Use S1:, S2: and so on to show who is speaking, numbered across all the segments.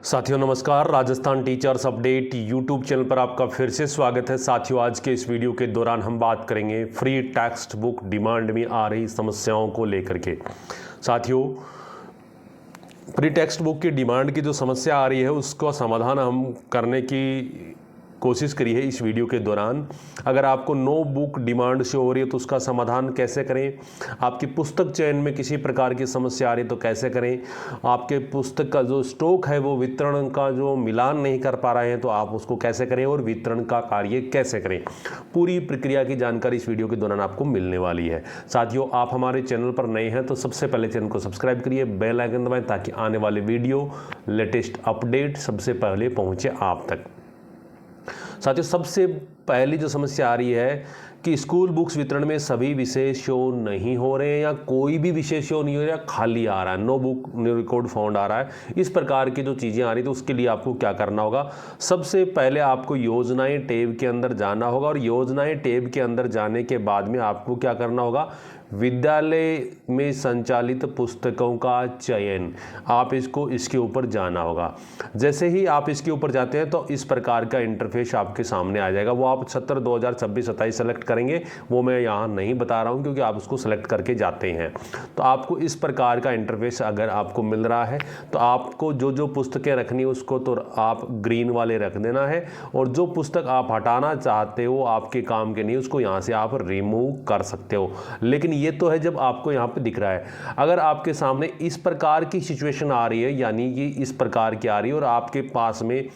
S1: साथियों नमस्कार, Rajasthan teachers update YouTube channel पर आपका फिर से स्वागत है। साथियों, आज के इस वीडियो के दौरान हम बात करेंगे फ्री टेक्स्ट बुक डिमांड में आ रही समस्याओं को लेकर के। साथियों, फ्री टेक्स्ट बुक की डिमांड की जो समस्या आ रही है उसका समाधान हम करने की कोशिश करी है इस वीडियो के दौरान। अगर आपको नो बुक डिमांड शो हो रही है तो उसका समाधान कैसे करें, आपकी पुस्तक चयन में किसी प्रकार की समस्या आ रही है तो कैसे करें, आपके पुस्तक का जो स्टॉक है वो वितरण का जो मिलान नहीं कर पा रहे हैं तो आप उसको कैसे करें और वितरण का कार्य कैसे करें, पूरी प्रक्रिया की जानकारी इस वीडियो के दौरान आपको मिलने वाली है। साथियों, आप हमारे चैनल पर नए हैं तो सबसे पहले चैनल को सब्सक्राइब करिए, बेल आइकन दबाएं ताकि आने वाले वीडियो लेटेस्ट अपडेट सबसे पहले पहुंचे आप तक। साथियों, सबसे पहली जो समस्या आ रही है कि स्कूल बुक्स वितरण में सभी विषय शो नहीं हो रहे हैं या कोई भी विषय शो नहीं हो रहा, खाली आ रहा है, no book no record found आ रहा है। इस प्रकार की जो चीज़ें आ रही तो उसके लिए आपको क्या करना होगा, सबसे पहले आपको योजनाएं टैब के अंदर जाना होगा और योजनाएं टैब के अंदर जाने के बाद में आपको क्या करना होगा, विद्यालय में संचालित पुस्तकों का चयन, आप इसके ऊपर जाना होगा। जैसे ही आप इसके ऊपर जाते हैं तो इस प्रकार का इंटरफेस आपके सामने आ जाएगा। वो आप सत्र 2026-27 सेलेक्ट करेंगे, वो मैं यहाँ नहीं बता रहा हूँ क्योंकि आप उसको सेलेक्ट करके जाते हैं। तो आपको इस प्रकार का इंटरफेस अगर आपको मिल रहा है तो आपको जो जो पुस्तकें रखनी है उसको तो आप ग्रीन वाले रख देना है और जो पुस्तक आप हटाना चाहते हो आपके काम के नहीं, उसको यहाँ से आप रिमूव कर सकते हो। लेकिन ये तो है जब आपको यहाँ पे दिख रहा है। अगर आपके सामने इस प्रकार की सिचुएशन आ रही है, यानी कि इस प्रकार की आ रही है और आपके पास में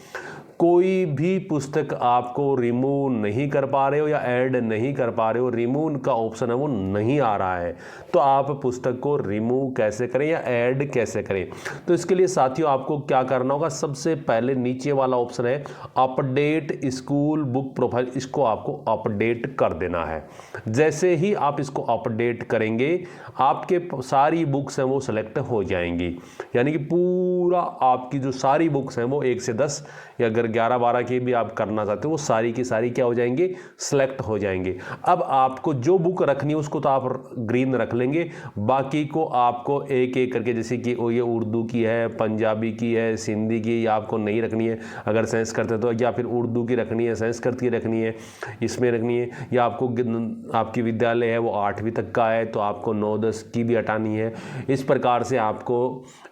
S1: कोई भी पुस्तक आपको रिमूव नहीं कर पा रहे हो या ऐड नहीं कर पा रहे हो, रिमूव का ऑप्शन है वो नहीं आ रहा है, तो आप पुस्तक को रिमूव कैसे करें या ऐड कैसे करें। तो इसके लिए साथियों आपको क्या करना होगा, सबसे पहले नीचे वाला ऑप्शन है अपडेट स्कूल बुक प्रोफाइल, इसको आपको अपडेट कर देना है। जैसे ही आप इसको अपडेट करेंगे आपके सारी बुक्स हैं वो सेलेक्ट हो जाएंगी, यानी कि पूरा आपकी जो सारी बुक्स हैं वो 1 से 10 या अगर 11-12 की भी आप करना चाहते हो वो सारी की सारी क्या हो जाएंगे, सेलेक्ट हो जाएंगे। अब आपको जो बुक रखनी है उसको तो आप ग्रीन रख लेंगे, बाकी को आपको एक एक करके, जैसे कि ये उर्दू की है, पंजाबी की है, सिंधी की, या आपको नहीं रखनी है अगर संस्कृत है तो, या फिर उर्दू की रखनी है, संस्कृत की रखनी है, इसमें रखनी है, या आपको आपकी विद्यालय है वो 8वीं तक का है तो आपको 9-10 की भी हटानी है। इस प्रकार से आपको,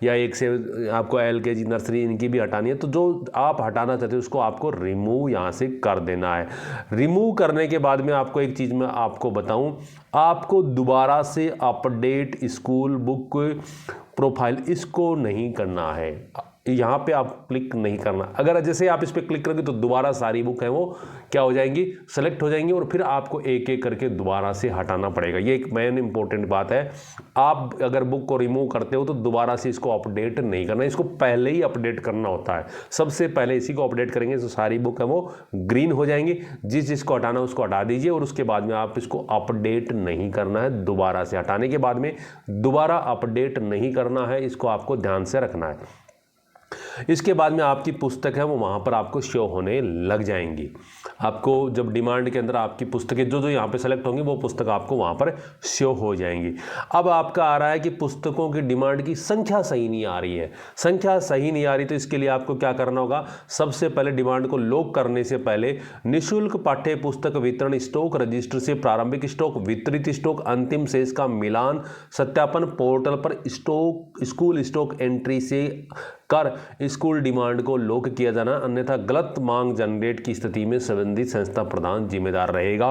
S1: या 1 से आपको LKG नर्सरी इनकी भी हटानी है। तो जो आप हटाना चाहते हो उसको आपको रिमूव यहाँ से कर देना है। रिमूव करने के बाद में आपको एक चीज़ मैं आपको बताऊं, आपको दोबारा से अपडेट स्कूल बुक प्रोफाइल इसको नहीं करना है, यहाँ पे आप क्लिक नहीं करना। अगर जैसे आप इस पर क्लिक करेंगे तो दोबारा सारी बुक है वो क्या हो जाएंगी, सेलेक्ट हो जाएंगी और फिर आपको एक एक करके दोबारा से हटाना पड़ेगा। ये एक मेन इंपॉर्टेंट बात है। आप अगर बुक को रिमूव करते हो तो दोबारा से इसको अपडेट नहीं करना, इसको पहले ही अपडेट करना होता है। सबसे पहले इसी को अपडेट करेंगे तो सारी बुक है वो ग्रीन हो जाएंगी। जिसको हटाना उसको हटा दीजिए और उसके बाद में आप इसको अपडेट नहीं करना है। दोबारा से हटाने के बाद में दोबारा अपडेट नहीं करना है, इसको आपको ध्यान से रखना है। इसके बाद में आपकी पुस्तक है वो वहाँ पर आपको शो होने लग जाएंगी। आपको जब डिमांड के अंदर आपकी पुस्तकें जो जो यहाँ पे सेलेक्ट होंगी वो पुस्तक आपको वहाँ पर शो हो जाएंगी। अब आपका आ रहा है कि पुस्तकों की डिमांड की संख्या सही नहीं आ रही है, संख्या सही नहीं आ रही, तो इसके लिए आपको क्या करना होगा, सबसे पहले डिमांड को लॉक करने से पहले निःशुल्क पाठ्य पुस्तक वितरण स्टॉक रजिस्टर से प्रारंभिक स्टॉक, वितरित स्टॉक, अंतिम शेष का मिलान सत्यापन पोर्टल पर स्टॉक स्कूल स्टॉक एंट्री से कर स्कूल डिमांड को लॉक किया जाना, अन्यथा गलत मांग जनरेट की स्थिति में संबंधित संस्था प्रधान जिम्मेदार रहेगा।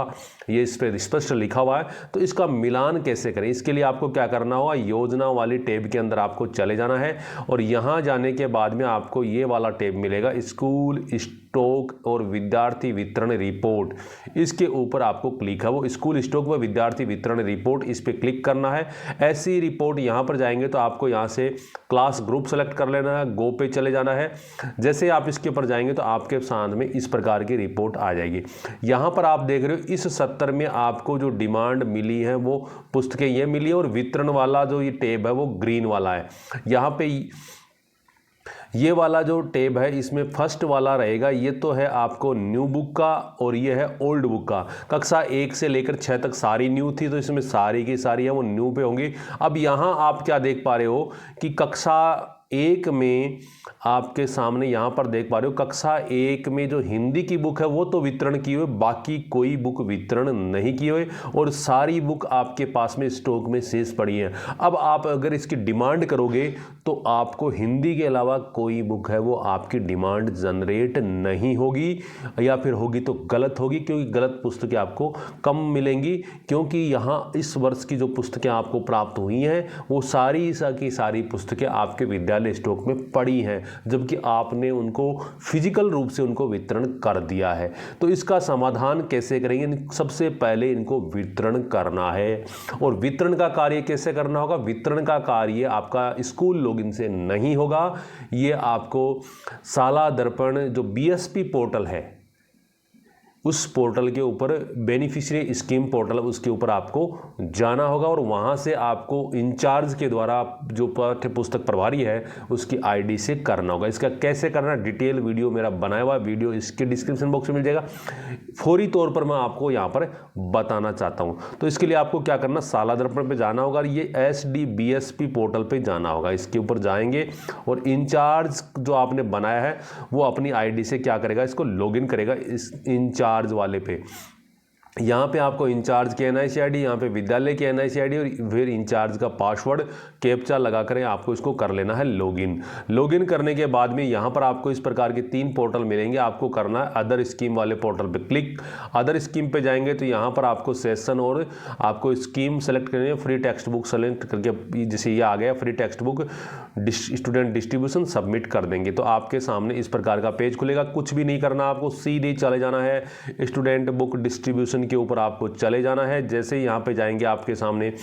S1: ये इस पर स्पष्ट लिखा हुआ है। तो इसका मिलान कैसे करें, इसके लिए आपको क्या करना होगा, योजना वाली टैब के अंदर आपको चले जाना है और यहाँ जाने के बाद में आपको ये वाला टैब मिलेगा, स्कूल स्टॉक और विद्यार्थी वितरण रिपोर्ट। इसके ऊपर आपको क्लिक है वो स्कूल स्टॉक व विद्यार्थी वितरण रिपोर्ट, इस पर क्लिक करना है। ऐसी रिपोर्ट यहाँ पर जाएंगे तो आपको यहाँ से क्लास ग्रुप सेलेक्ट कर लेना है, गो पे चले जाना है। जैसे आप इसके ऊपर जाएंगे तो आपके सामने में इस प्रकार की रिपोर्ट आ जाएगी। यहाँ पर आप देख रहे हो इस सत्र में आपको जो डिमांड मिली है वो पुस्तकें ये मिली है और वितरण वाला जो ये टैब है वो ग्रीन वाला है। यहाँ पे ये वाला जो टैब है इसमें फर्स्ट वाला रहेगा, ये तो है आपको न्यू बुक का और ये है ओल्ड बुक का। कक्षा 1 से लेकर 6 तक सारी न्यू थी तो इसमें सारी की सारी है वो न्यू पे होंगी। अब यहाँ आप क्या देख पा रहे हो कि कक्षा 1 में आपके सामने यहाँ पर देख पा रहे हो, कक्षा 1 में जो हिंदी की बुक है वो तो वितरण की हुई, बाकी कोई बुक वितरण नहीं की हुई और सारी बुक आपके पास में स्टॉक में शेष पड़ी है। अब आप अगर इसकी डिमांड करोगे तो आपको हिंदी के अलावा कोई बुक है वो आपकी डिमांड जनरेट नहीं होगी, या फिर होगी तो गलत होगी, क्योंकि गलत पुस्तकें आपको कम मिलेंगी, क्योंकि यहाँ इस वर्ष की जो पुस्तकें आपको प्राप्त हुई हैं वो सारी की सारी पुस्तकें आपके विद्यालय स्टॉक में पड़ी हैं, जबकि आपने उनको फिजिकल रूप से उनको वितरण कर दिया है। तो इसका समाधान कैसे करेंगे? सबसे पहले इनको वितरण करना है। और वितरण का कार्य कैसे करना होगा? वितरण का कार्य आपका स्कूल लॉगिन से नहीं होगा, ये आपको शाला दर्पण जो बीएसपी पोर्टल है उस पोर्टल के ऊपर, बेनिफिशियरी स्कीम पोर्टल, उसके ऊपर आपको जाना होगा और वहाँ से आपको इंचार्ज के द्वारा जो पाठ्य पुस्तक प्रभारी है उसकी आईडी से करना होगा। इसका कैसे करना, डिटेल वीडियो मेरा बनाया हुआ वीडियो इसके डिस्क्रिप्शन बॉक्स में मिल जाएगा। फौरी तौर पर मैं आपको यहाँ पर बताना चाहता हूँ। तो इसके लिए आपको क्या करना, शाला दर्पण पर जाना होगा, ये SDBSP पोर्टल पर जाना होगा। इसके ऊपर जाएंगे और इंचार्ज जो आपने बनाया है वो अपनी आईडी से क्या करेगा, इसको लॉगिन करेगा इस इंचार्ज वाले पे। यहाँ पे आपको इंचार्ज की NIC ID, यहाँ पे विद्यालय की NIC ID और फिर इंचार्ज का पासवर्ड कैप्चा लगा कर आपको इसको कर लेना है लॉगिन। लॉगिन करने के बाद में यहाँ पर आपको इस प्रकार के 3 पोर्टल मिलेंगे। आपको करना है अदर स्कीम वाले पोर्टल पे क्लिक। अदर स्कीम पे जाएंगे तो यहाँ पर आपको सेशन और आपको स्कीम सेलेक्ट करनी है। फ्री टेक्स्ट बुक सेलेक्ट करके जैसे ये आ गया free text book student distribution, submit कर देंगे तो आपके सामने इस प्रकार का पेज खुलेगा। कुछ भी नहीं करना, आपको सीधे चले जाना है स्टूडेंट बुक डिस्ट्रीब्यूशन के ऊपर आपको चले जाना है। जैसे यहाँ पे जाएंगे आपके सामने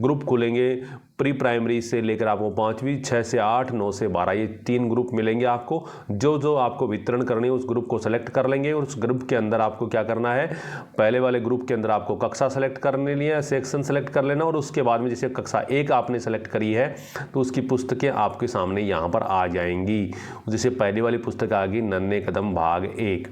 S1: ग्रुप खुलेंगे, प्री प्राइमरी से लेकर आपको 5वीं, 6 से 8, 9 से 12, ये 3 ग्रुप मिलेंगे आपको। जो जो आपको वितरण करनी है उस ग्रुप को सेलेक्ट कर लेंगे और उस ग्रुप के अंदर आपको क्या करना है, पहले वाले ग्रुप के अंदर आपको कक्षा सेलेक्ट करने लिए सेक्शन सेलेक्ट कर लेना और उसके बाद में जैसे कक्षा 1 आपने सेलेक्ट करी है तो उसकी पुस्तकें आपके सामने यहाँ पर आ जाएंगी। जैसे पहली वाली पुस्तक आ गई नन्हे कदम भाग 1,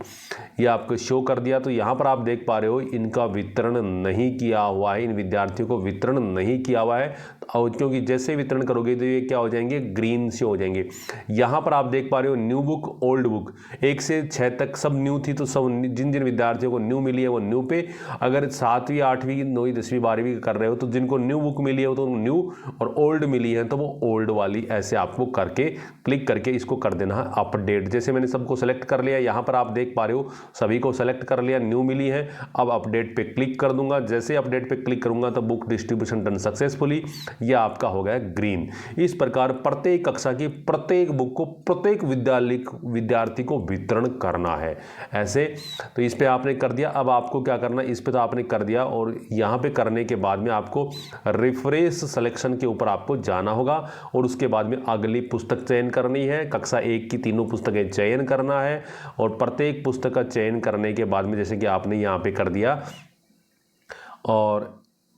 S1: ये आपको शो कर दिया। तो यहाँ पर आप देख पा रहे हो इनका वितरण नहीं किया हुआ है, इन विद्यार्थियों को वितरण नहीं किया हुआ है, और क्योंकि जैसे वितरण करोगे तो ये क्या हो जाएंगे, ग्रीन से हो जाएंगे। यहाँ पर आप देख पा रहे हो न्यू बुक ओल्ड बुक 1 से 6 तक सब न्यू थी, तो सब जिन जिन विद्यार्थियों को न्यू मिली है वो न्यू पे। अगर 7वीं 8वीं 9वीं 10वीं 12वीं कर रहे हो तो जिनको न्यू बुक मिली है तो न्यू, और ओल्ड मिली है तो वो ओल्ड वाली, ऐसे आपको करके क्लिक करके इसको कर देना है अपडेट। जैसे मैंने सबको सेलेक्ट कर लिया, यहाँ पर आप देख पा रहे हो सभी को सेलेक्ट कर लिया, न्यू मिली है। अब अपडेट पे क्लिक कर दूंगा, जैसे अपडेट पे क्लिक करूंगा तो बुक डिस्ट्रीब्यूशन डन सक्सेसफुली, यह आपका हो गया ग्रीन। इस प्रकार प्रत्येक कक्षा की प्रत्येक बुक को प्रत्येक विद्यार्थी को वितरण करना है ऐसे। तो इस पे आपने कर दिया। अब आपको क्या करना है, इस पे तो आपने कर दिया और यहाँ पे करने के बाद में आपको रिफ्रेश सिलेक्शन के ऊपर आपको जाना होगा और उसके बाद में अगली पुस्तक चयन करनी है। कक्षा 1 की तीनों पुस्तकें चयन करना है और प्रत्येक पुस्तक का चयन करने के बाद में जैसे कि आपने यहाँ पे कर दिया और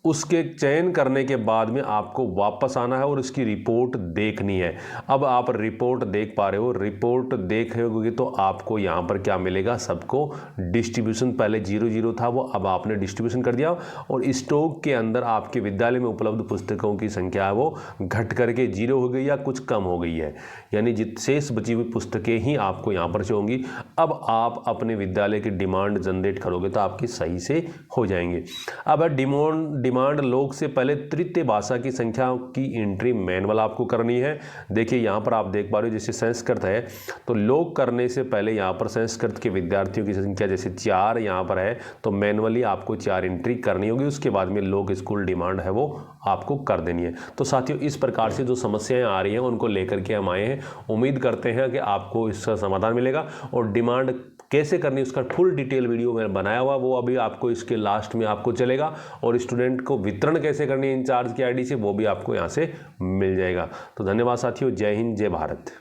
S1: उसके चयन करने के बाद में आपको वापस आना है और उसकी रिपोर्ट देखनी है। अब आप रिपोर्ट देख पा रहे हो, रिपोर्ट देखोगे तो आपको यहाँ पर क्या मिलेगा, सबको डिस्ट्रीब्यूशन पहले 0 था वो अब आपने डिस्ट्रीब्यूशन कर दिया और स्टॉक के अंदर आपके विद्यालय में उपलब्ध पुस्तकों की संख्या है वो घट करके 0 हो गई या कुछ कम हो गई है, यानी शेष बची हुई पुस्तकें ही आपको यहाँ पर से होंगी। अब आप अपने विद्यालय की डिमांड जनरेट करोगे तो आपकी सही से हो जाएंगे। अब डिमांड लोग से पहले तृतीय भाषा की संख्या की एंट्री मैनुअल आपको करनी है। देखिए यहाँ पर आप देख पा रहे हो जैसे संस्कृत है तो लोग करने से पहले यहाँ पर संस्कृत के विद्यार्थियों की संख्या जैसे 4 यहाँ पर है तो मैनुअली आपको 4 एंट्री करनी होगी। उसके बाद में लोग स्कूल डिमांड है वो आपको कर देनी है। तो साथियों इस प्रकार से जो समस्याएं आ रही हैं उनको लेकर के हम आए हैं। उम्मीद करते हैं कि आपको इसका समाधान मिलेगा और डिमांड कैसे करनी उसका फुल डिटेल वीडियो मैंने बनाया हुआ वो अभी आपको इसके लास्ट में आपको चलेगा और स्टूडेंट को वितरण कैसे करनी है इंचार्ज की आईडी से वो भी आपको यहाँ से मिल जाएगा। तो धन्यवाद साथियों, जय हिंद जय भारत।